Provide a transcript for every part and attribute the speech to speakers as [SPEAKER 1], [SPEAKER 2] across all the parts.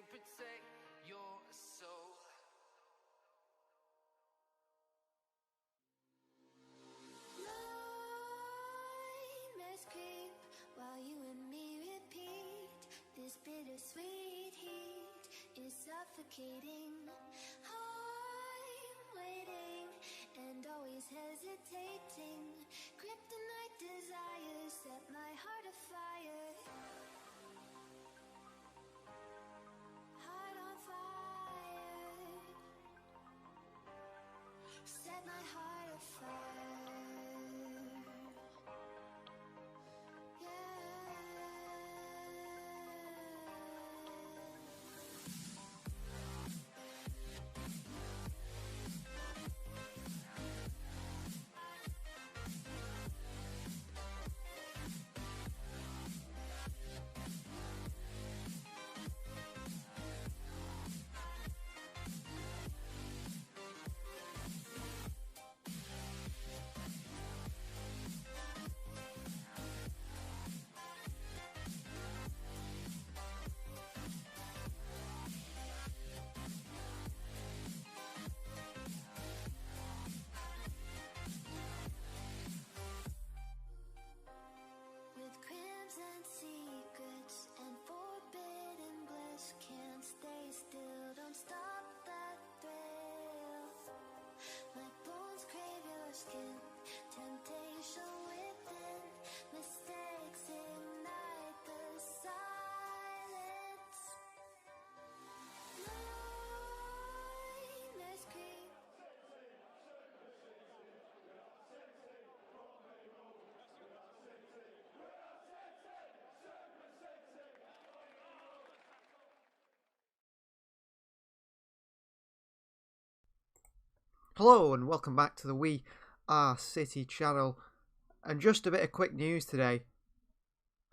[SPEAKER 1] to protect your soul.
[SPEAKER 2] Nightmares creep while you and me repeat. This bittersweet heat is suffocating. I'm waiting and always hesitating. Kryptonite desires set my heart afire. Heart on fire. Set my heart afire. With crimson secrets and forbidden bliss, can't stay still, don't stop that thrill. My bones crave your skin, temptation within, mistakes ignite the silence. Nightmares creep.
[SPEAKER 3] Hello and welcome back to the We Are City channel, and just a bit of quick news today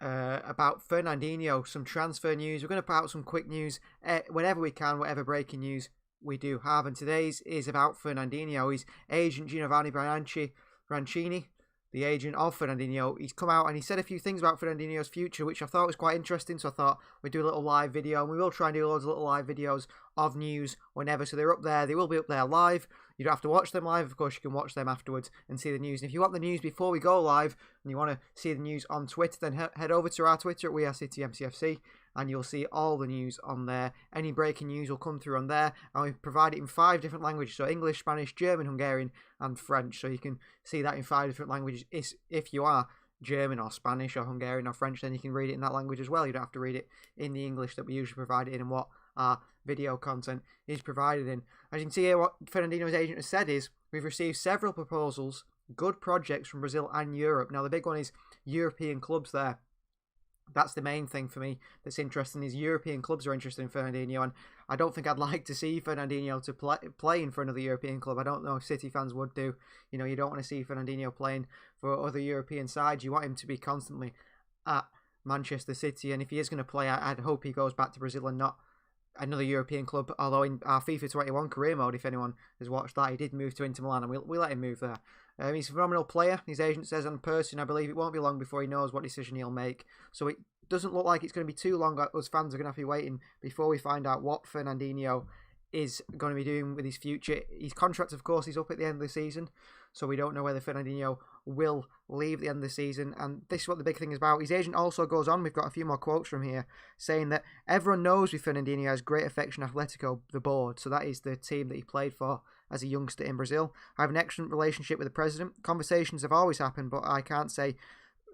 [SPEAKER 3] about Fernandinho, some transfer news. We're going to put out some quick news whenever we can, whatever breaking news we do have, and today's is about Fernandinho. His agent Giovanni Brancini, the agent of Fernandinho, he's come out and he said a few things about Fernandinho's future, which I thought was quite interesting, so I thought we'd do a little live video, and we will try and do loads of little live videos of news whenever, so they're up there, they will be up there live. You don't have to watch them live, of course you can watch them afterwards and see the news. And if you want the news before we go live and you want to see the news on Twitter, then head over to our Twitter at WeAreCityMCFC and you'll see all the news on there. Any breaking news will come through on there, and we provide it in 5 different languages, so English, Spanish, German, Hungarian and French, so you can see that in 5 different languages. If you are German or Spanish or Hungarian or French, then you can read it in that language as well. You don't have to read it in the English that we usually provide it in and what our video content is provided in. As you can see here, what Fernandinho's agent has said is, we've received several proposals, good projects from Brazil and Europe. Now the big one is European clubs there. That's the main thing for me that's interesting, is European clubs are interested in Fernandinho, and I don't think I'd like to see Fernandinho to playing for another European club. I don't know if City fans would do. You know, you don't want to see Fernandinho playing for other European sides. You want him to be constantly at Manchester City, and if he is going to play, I'd hope he goes back to Brazil and not another European club. Although in our FIFA 21 career mode, if anyone has watched that, he did move to Inter Milan, and we let him move there. He's a phenomenal player. His agent says on person, I believe it won't be long before he knows what decision he'll make. So it doesn't look like it's going to be too long. Us fans are going to have to be waiting before we find out what Fernandinho is going to be doing with his future. His contract, of course, is up at the end of the season, so we don't know whether Fernandinho will leave at the end of the season, and this is what the big thing is about. His agent also goes on, we've got a few more quotes from here, saying that everyone knows with Fernandinho has great affection Atletico, the board, so that is the team that he played for as a youngster in Brazil. I have an excellent relationship with the president. Conversations have always happened, but I can't say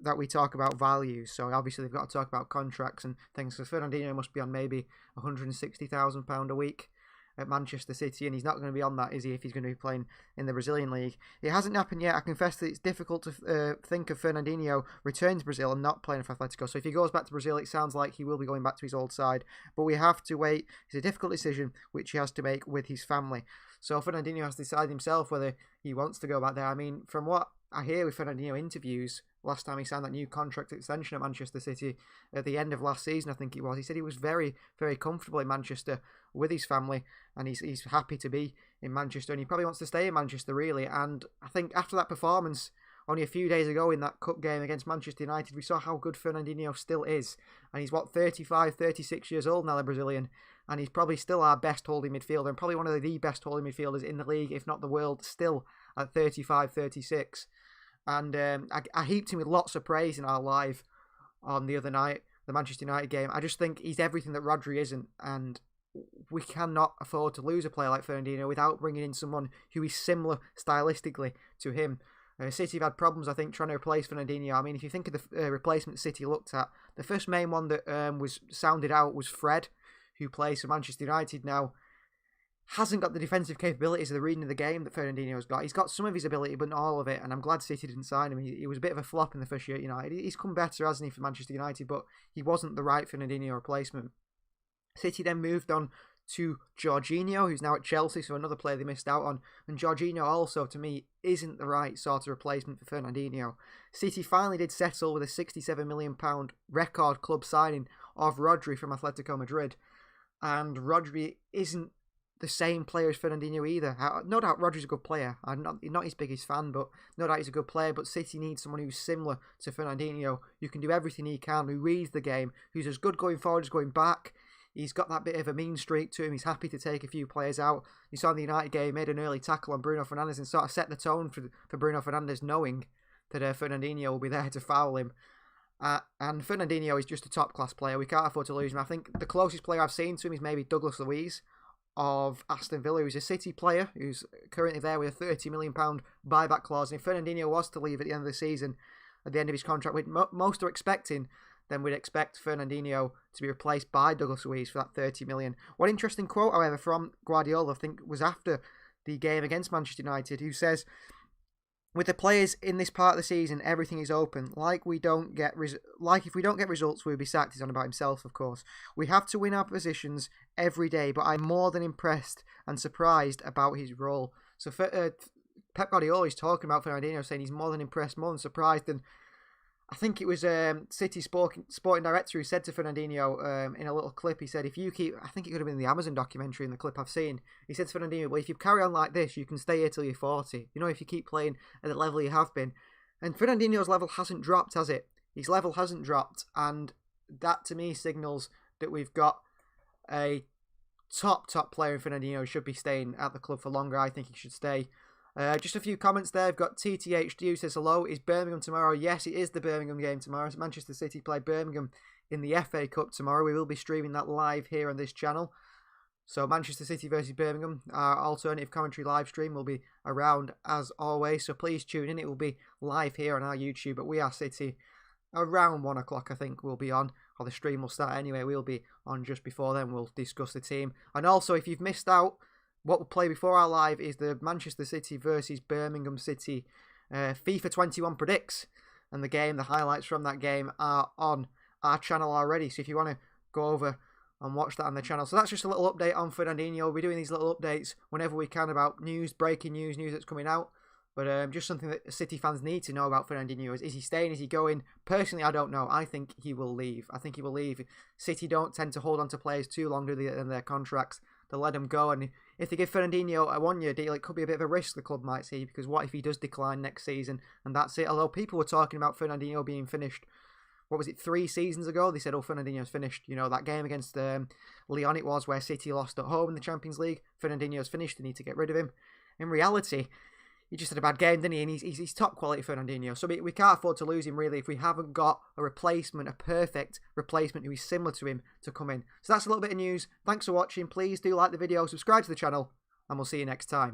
[SPEAKER 3] that we talk about values, so obviously they've got to talk about contracts and things, because Fernandinho must be on maybe £160,000 a week at Manchester City, and he's not going to be on that, is he, if he's going to be playing in the Brazilian league. It hasn't happened yet. I confess that it's difficult to think of Fernandinho returning to Brazil and not playing for Atletico. So if he goes back to Brazil, it sounds like he will be going back to his old side, but we have to wait. It's a difficult decision which he has to make with his family. So Fernandinho has to decide himself whether he wants to go back there. I mean, from what I hear with Fernandinho interviews, last time he signed that new contract extension at Manchester City at the end of last season, I think it was, he said he was very, very comfortable in Manchester with his family, and he's happy to be in Manchester, and he probably wants to stay in Manchester, really. And I think after that performance only a few days ago in that cup game against Manchester United, we saw how good Fernandinho still is. And he's, 35, 36 years old now, the Brazilian. And he's probably still our best holding midfielder, and probably one of the best holding midfielders in the league, if not the world, still at 35, 36. And I heaped him with lots of praise in our live on the other night, the Manchester United game. I just think he's everything that Rodri isn't, and we cannot afford to lose a player like Fernandinho without bringing in someone who is similar stylistically to him. City have had problems, I think, trying to replace Fernandinho. I mean, if you think of the replacement City looked at, the first main one that was sounded out was Fred, who plays for Manchester United now. Hasn't got the defensive capabilities of the reading of the game that Fernandinho's got. He's got some of his ability, but not all of it, and I'm glad City didn't sign him. He was a bit of a flop in the first year at United. He's come better, hasn't he, for Manchester United, but he wasn't the right Fernandinho replacement. City then moved on to Jorginho, who's now at Chelsea, so another player they missed out on. And Jorginho also, to me, isn't the right sort of replacement for Fernandinho. City finally did settle with a £67 million record club signing of Rodri from Atletico Madrid. And Rodri isn't the same player as Fernandinho either. No doubt Rodri's a good player. I'm not his biggest fan, but no doubt he's a good player. But City needs someone who's similar to Fernandinho, who can do everything he can, who reads the game, who's as good going forward as going back. He's got that bit of a mean streak to him. He's happy to take a few players out. You saw in the United game, he made an early tackle on Bruno Fernandes and sort of set the tone for Bruno Fernandes, knowing that Fernandinho will be there to foul him. And Fernandinho is just a top-class player. We can't afford to lose him. I think the closest player I've seen to him is maybe Douglas Luiz of Aston Villa, who's a City player, who's currently there with a £30 million buyback clause. And if Fernandinho was to leave at the end of the season, at the end of his contract, which most are expecting, then we'd expect Fernandinho to be replaced by Douglas Luiz for that £30 million. One interesting quote, however, from Guardiola, I think was after the game against Manchester United, who says, "With the players in this part of the season, everything is open. Like if we don't get results, we'll be sacked." He's on about himself, of course. "We have to win our positions every day, but I'm more than impressed and surprised about his role." So Pep Guardiola is talking about Fernandinho, saying he's more than impressed, more than surprised. And I think it was City sporting director who said to Fernandinho in a little clip, he said, if you keep, I think it could have been the Amazon documentary in the clip I've seen, he said to Fernandinho, well, if you carry on like this, you can stay here till you're 40. You know, if you keep playing at the level you have been. And Fernandinho's level hasn't dropped, has it? His level hasn't dropped. And that, to me, signals that we've got a top player in Fernandinho who should be staying at the club for longer. I think he should stay. Just a few comments there. I've got TTHD says, hello, is Birmingham tomorrow? Yes, it is the Birmingham game tomorrow. Manchester City play Birmingham in the FA Cup tomorrow. We will be streaming that live here on this channel. So Manchester City versus Birmingham, our alternative commentary live stream will be around as always. So please tune in. It will be live here on our YouTube. But We Are City around 1 o'clock, I think, we'll be on. Or the stream will start anyway. We'll be on just before then. We'll discuss the team. And also, if you've missed out, what we'll play before our live is the Manchester City versus Birmingham City FIFA 21 Predicts. And the highlights from that game are on our channel already. So if you want to go over and watch that on the channel. So that's just a little update on Fernandinho. We'll be doing these little updates whenever we can about news, breaking news that's coming out. But just something that City fans need to know about Fernandinho is he staying, is he going? Personally, I don't know. I think he will leave. City don't tend to hold on to players too long than their contracts. They'll let them go. And if they give Fernandinho a one-year deal, it could be a bit of a risk the club might see, because what if he does decline next season and that's it? Although people were talking about Fernandinho being finished, 3 seasons ago? They said, oh, Fernandinho's finished. You know, that game against Lyon it was, where City lost at home in the Champions League. Fernandinho's finished. They need to get rid of him. In reality, he just had a bad game, didn't he? And he's top quality Fernandinho. So we can't afford to lose him, really, if we haven't got a replacement, a perfect replacement who is similar to him to come in. So that's a little bit of news. Thanks for watching. Please do like the video, subscribe to the channel, and we'll see you next time.